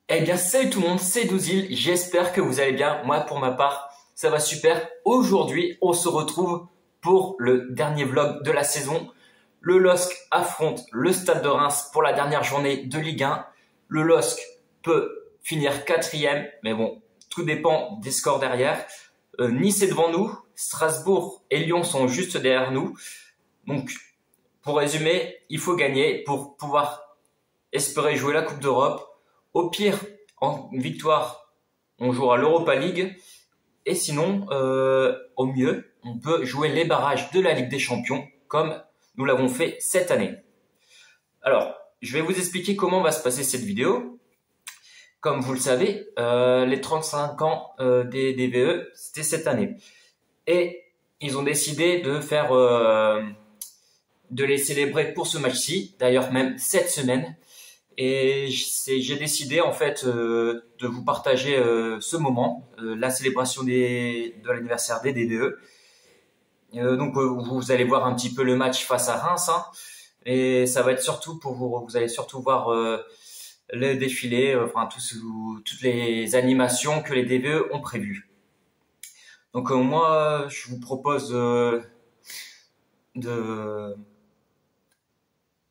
Eh bien, salut tout le monde, c'est Douzil. J'espère que vous allez bien. Moi, pour ma part, ça va super. Aujourd'hui, on se retrouve pour le dernier vlog de la saison. Le LOSC affronte le Stade de Reims pour la dernière journée de Ligue 1. Le LOSC peut finir 4e, mais bon, tout dépend des scores derrière. Nice est devant nous, Strasbourg et Lyon sont juste derrière nous. Donc, pour résumer, il faut gagner pour pouvoir espérer jouer la Coupe d'Europe. Au pire, en victoire, on jouera l'Europa League. Et sinon, au mieux, on peut jouer les barrages de la Ligue des Champions, comme nous l'avons fait cette année. Alors, je vais vous expliquer comment va se passer cette vidéo. Comme vous le savez, les 35 ans des DVE, c'était cette année. Et ils ont décidé de faire, de les célébrer pour ce match-ci. D'ailleurs, même cette semaine. Et j'ai décidé en fait de vous partager ce moment, la célébration de l'anniversaire des DDE. Donc vous allez voir un petit peu le match face à Reims, hein, et ça va être surtout pour vous allez surtout voir le défilé, enfin toutes les animations que les DVE ont prévues. Donc moi je vous propose de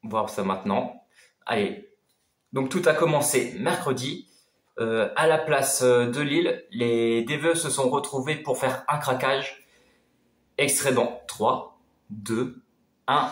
voir ça maintenant. Allez. Donc tout a commencé mercredi. À la place de Lille, les DVE se sont retrouvés pour faire un craquage. Extrait dans 3, 2, 1.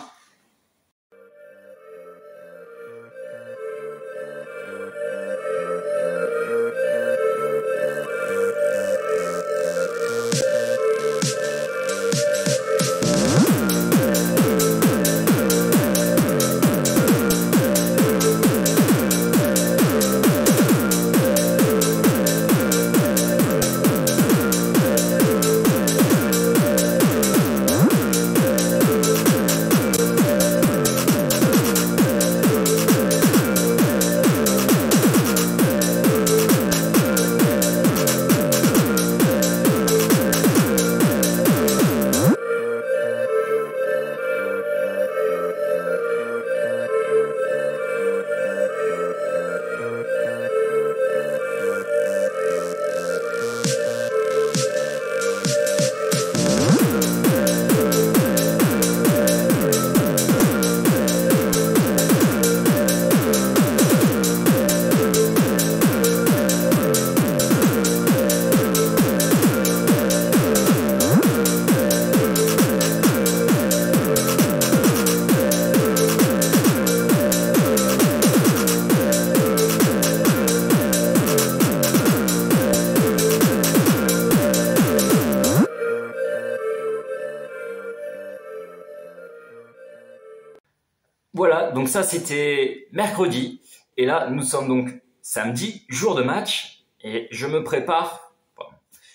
Voilà, donc ça c'était mercredi. Et là, nous sommes donc samedi, jour de match. Et je me prépare.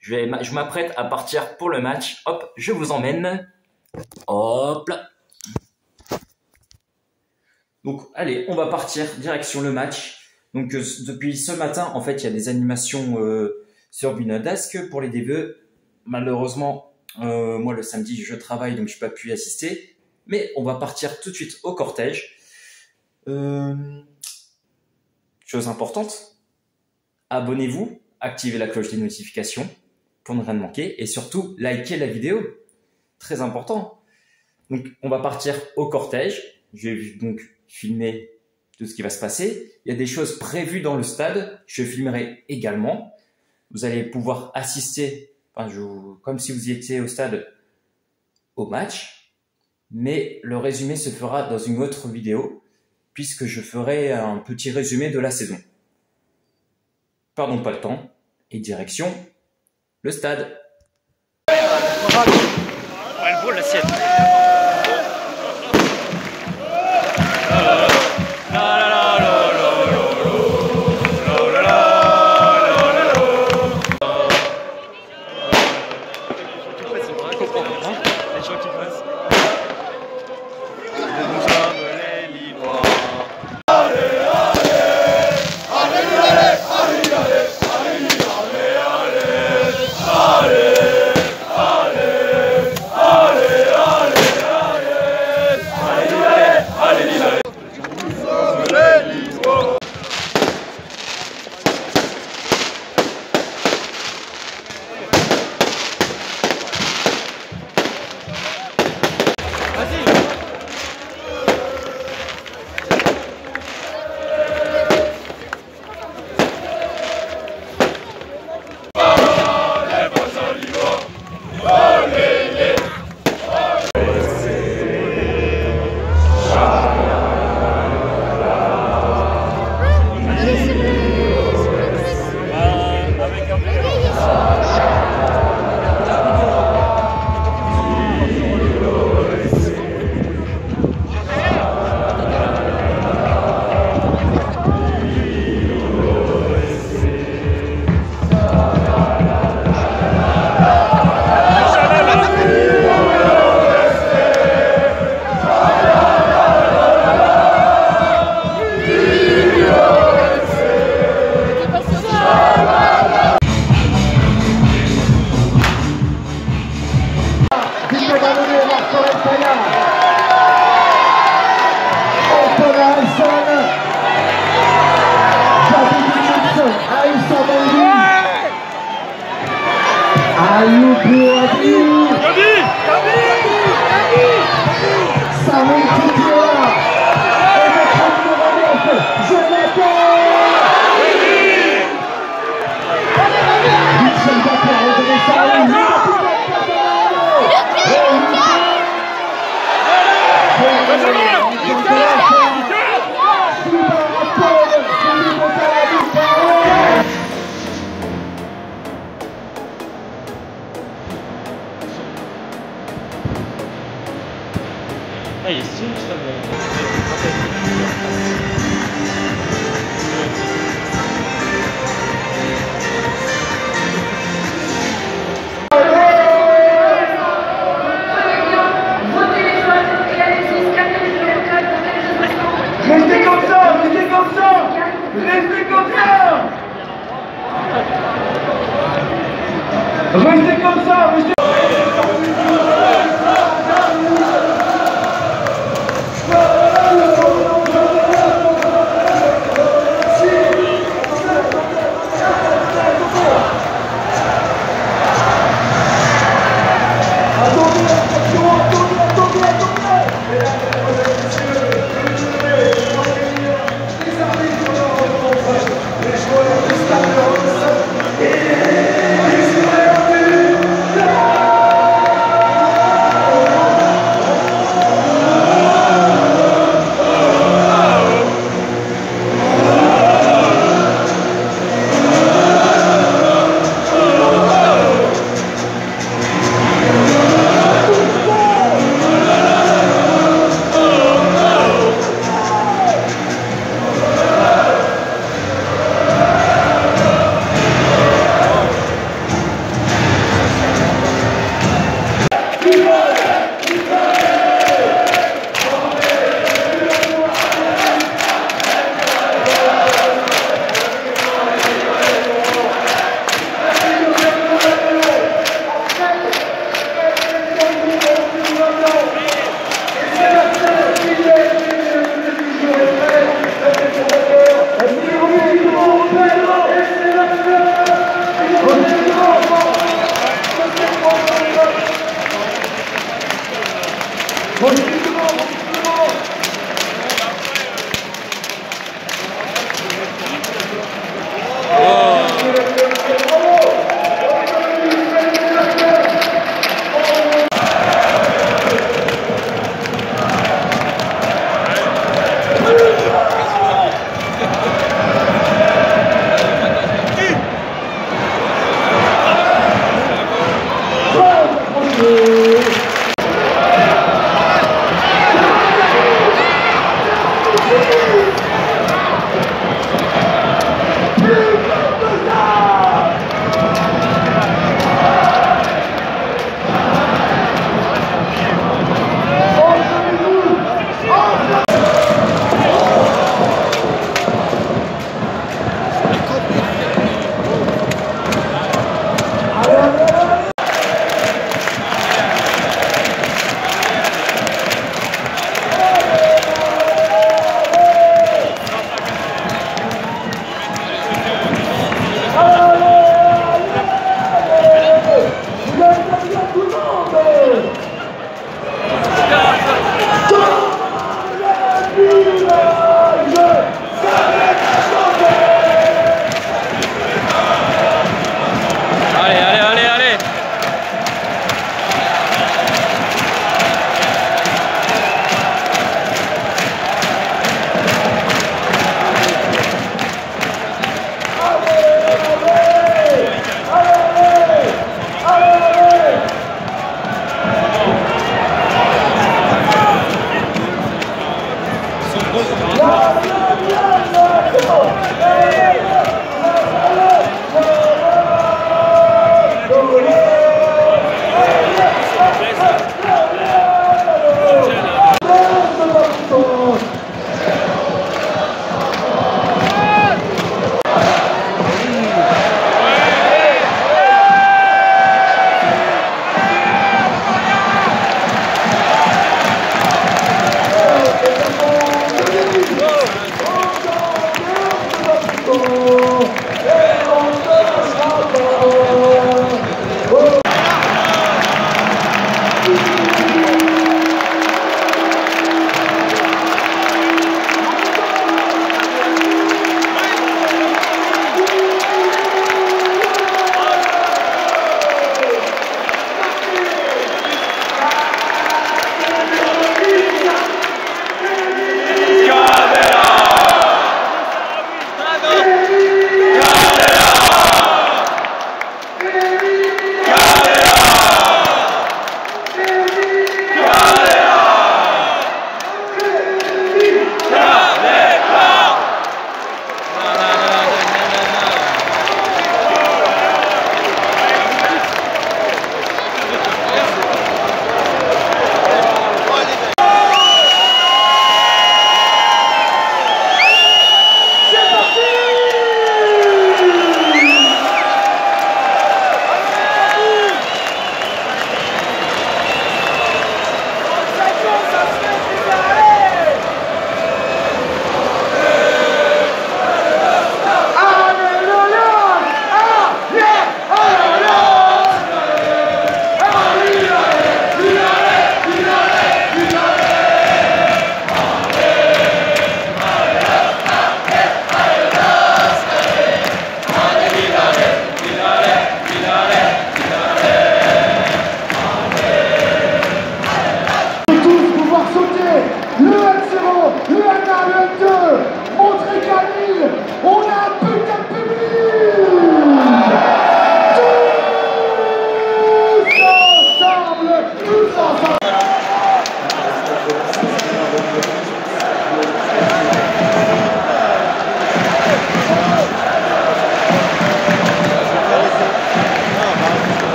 Je m'apprête à partir pour le match. Hop, je vous emmène. Hop là. Donc allez, on va partir direction le match. Donc depuis ce matin, en fait, il y a des animations sur Binodasque pour les DVE. Malheureusement, moi le samedi, je travaille, donc je n'ai pas pu y assister. Mais on va partir tout de suite au cortège. Chose importante, abonnez-vous, activez la cloche des notifications pour ne rien manquer et surtout likez la vidéo. Très important. Donc on va partir au cortège. Je vais donc filmer tout ce qui va se passer. Il y a des choses prévues dans le stade. Je filmerai également. Vous allez pouvoir assister, comme si vous y étiez au stade, au match. Mais le résumé se fera dans une autre vidéo, puisque je ferai un petit résumé de la saison. Pardon pas le temps, et direction le stade. Elle vaut l'assiette. Allez, allez, allez, allez, allez. Ayou pour Ayou. Samuel Titiera. Et notre numéro 9, Jonathan. Michel Bacca, André Sarri. Ah, il est stylé, ça, Restez comme ça, restez comme ça, restez comme ça. Restez comme ça, restez.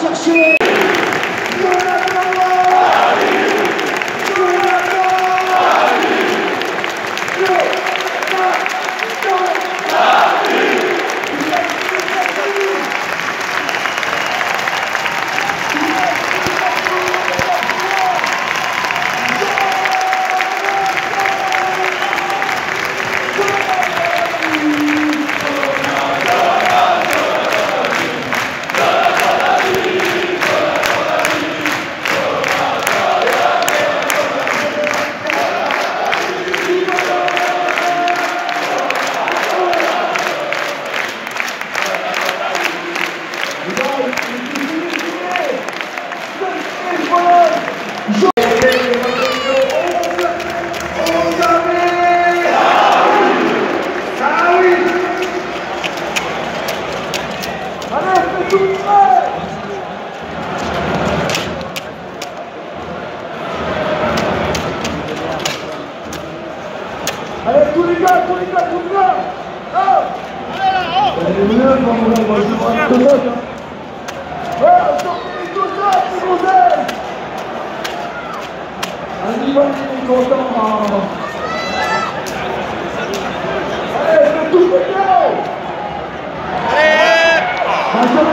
chercher. Allez, tous les gars, tous les gars, tous les gars. Allez, mieux, on va jouer un peu de hein. Ouais, sortez tout ça, c'est mon aide. Un niveau, il est content. Allez, faites tout le temps. Allez. Maintenant,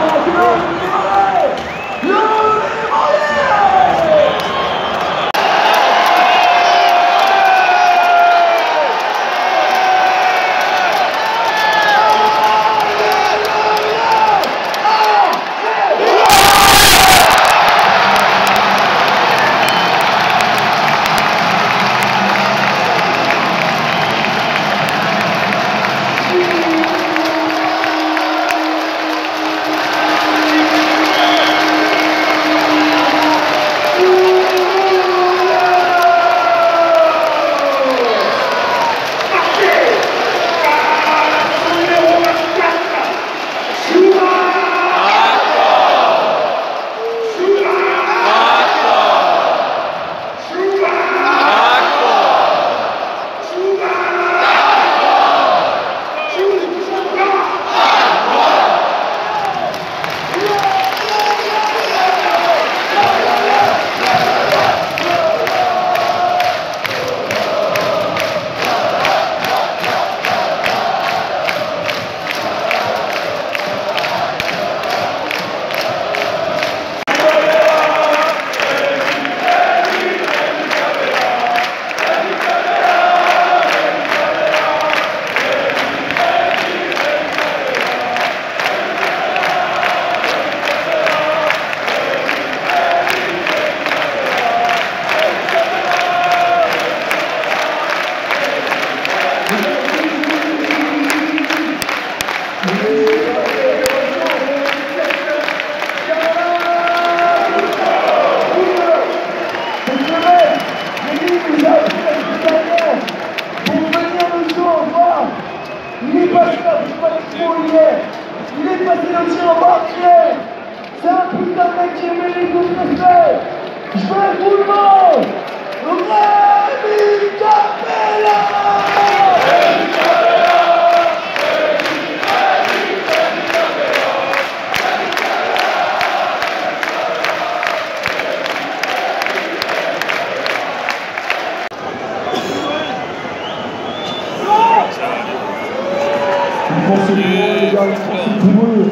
il est passé aussi en barrière. C'est un putain de mec qui aimait les coups de respect. Je veux tout le monde. Rémi Capella. Pensez pour eux, les gars, pensez pour eux.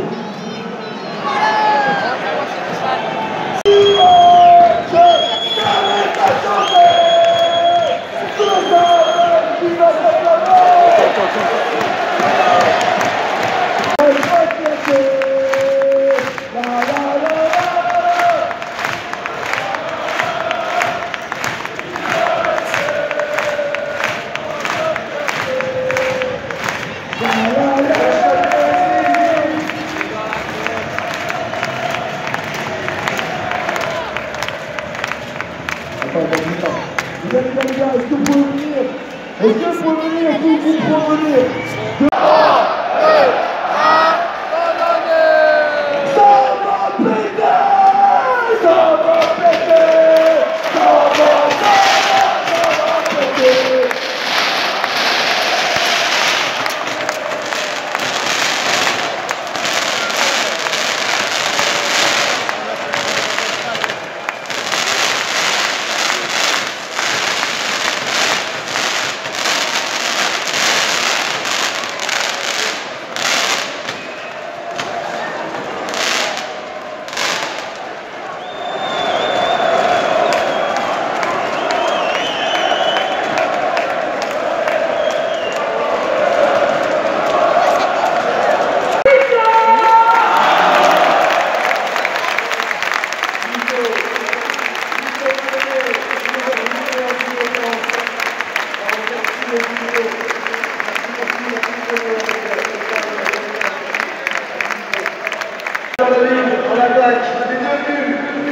Les gars, est-ce que vous pouvez venir? Est-ce que vous pouvez venir? Est-ce que vous pouvez venir?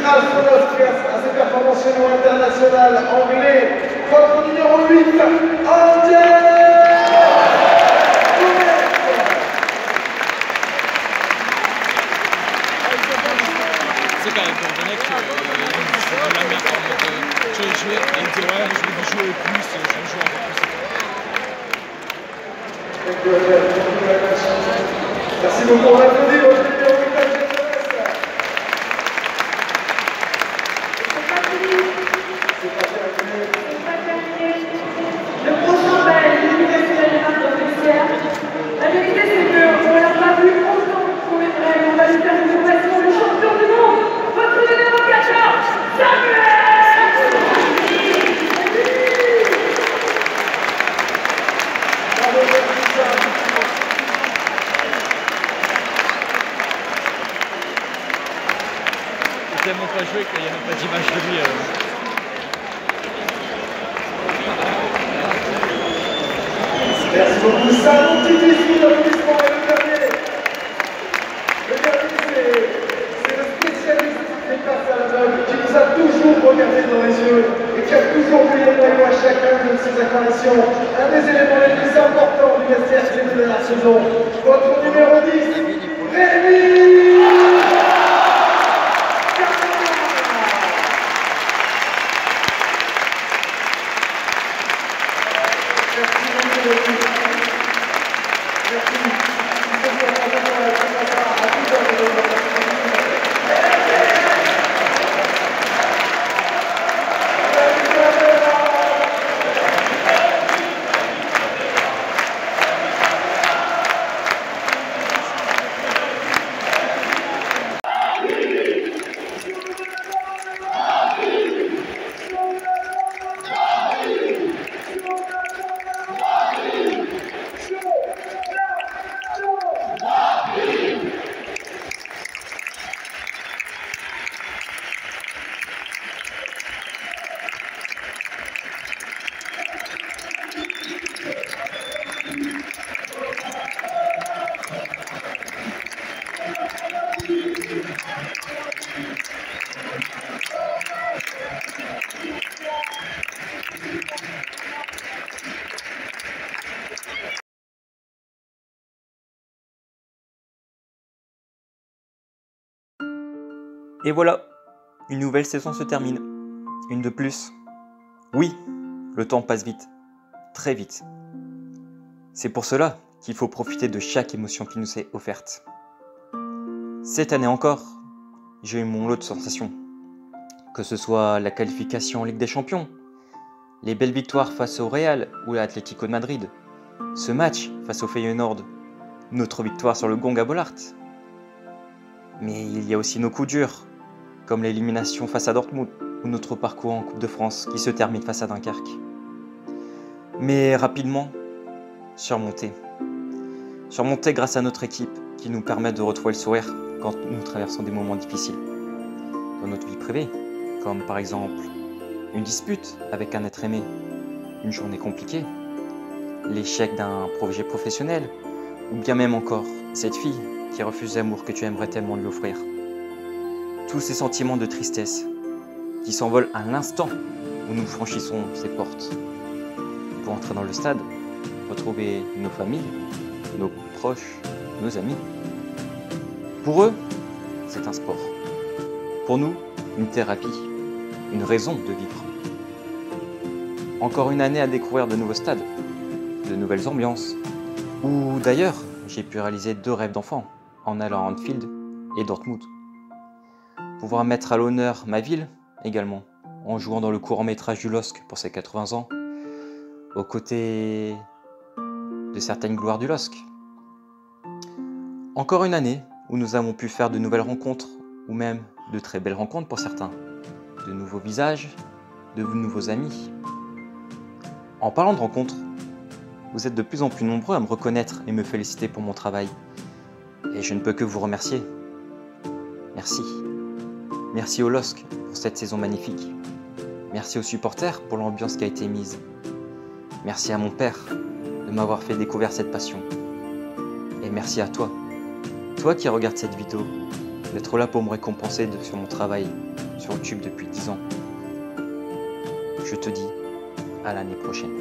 grâce à ses performances chez nous internationales anglais. Votre numéro 8, Angel. C'est quand même étant donné que c'est de la merde en mode je vais jouer et il me dit ouais je vais jouer plus, je vais jouer un peu plus. Merci beaucoup, on applaudit votre numéro 8 Angel. Le prochain va être l'élimination de la marque officielle. La vérité, c'est qu'on l'a pas vu autant qu'on aimerait. On va lui faire une formation, le champion du monde, votre numéro 14, Samuel! Il n'a tellement pas joué qu'il n'y a même pas d'image de lui. Merci beaucoup, ça, mon petit discours d'applaudissement et le dernier. Le dernier, c'est le spécialiste des passes à l'aveugle qui nous a toujours regardé dans les yeux et qui a toujours pris le maillot à chacun de ses apparitions. Un des éléments les plus importants du vestiaire de la saison. Votre numéro 10, Rémi. Et voilà, une nouvelle saison se termine. Une de plus. Oui, le temps passe vite. Très vite. C'est pour cela qu'il faut profiter de chaque émotion qui nous est offerte. Cette année encore, j'ai eu mon lot de sensations. Que ce soit la qualification en Ligue des Champions, les belles victoires face au Real ou à l'Atlético de Madrid, ce match face au Feyenoord, notre victoire sur le Gong à Bollaert. Mais il y a aussi nos coups durs, comme l'élimination face à Dortmund ou notre parcours en Coupe de France qui se termine face à Dunkerque. Mais rapidement, surmonter grâce à notre équipe qui nous permet de retrouver le sourire quand nous traversons des moments difficiles. Dans notre vie privée, comme par exemple une dispute avec un être aimé, une journée compliquée, l'échec d'un projet professionnel, ou bien même encore cette fille qui refuse l'amour que tu aimerais tellement lui offrir. Tous ces sentiments de tristesse qui s'envolent à l'instant où nous franchissons ces portes. Pour entrer dans le stade, retrouver nos familles, nos proches, nos amis. Pour eux, c'est un sport. Pour nous, une thérapie, une raison de vivre. Encore une année à découvrir de nouveaux stades, de nouvelles ambiances. Ou d'ailleurs, j'ai pu réaliser 2 rêves d'enfant en allant à Anfield et Dortmund. Pouvoir mettre à l'honneur ma ville également, en jouant dans le court-métrage du LOSC pour ses 80 ans, aux côtés de certaines gloires du LOSC. Encore une année où nous avons pu faire de nouvelles rencontres, ou même de très belles rencontres pour certains, de nouveaux visages, de nouveaux amis. En parlant de rencontres, vous êtes de plus en plus nombreux à me reconnaître et me féliciter pour mon travail. Et je ne peux que vous remercier. Merci. Merci au LOSC pour cette saison magnifique. Merci aux supporters pour l'ambiance qui a été mise. Merci à mon père de m'avoir fait découvrir cette passion. Et merci à toi, toi qui regardes cette vidéo, d'être là pour me récompenser sur mon travail sur YouTube depuis 10 ans. Je te dis à l'année prochaine.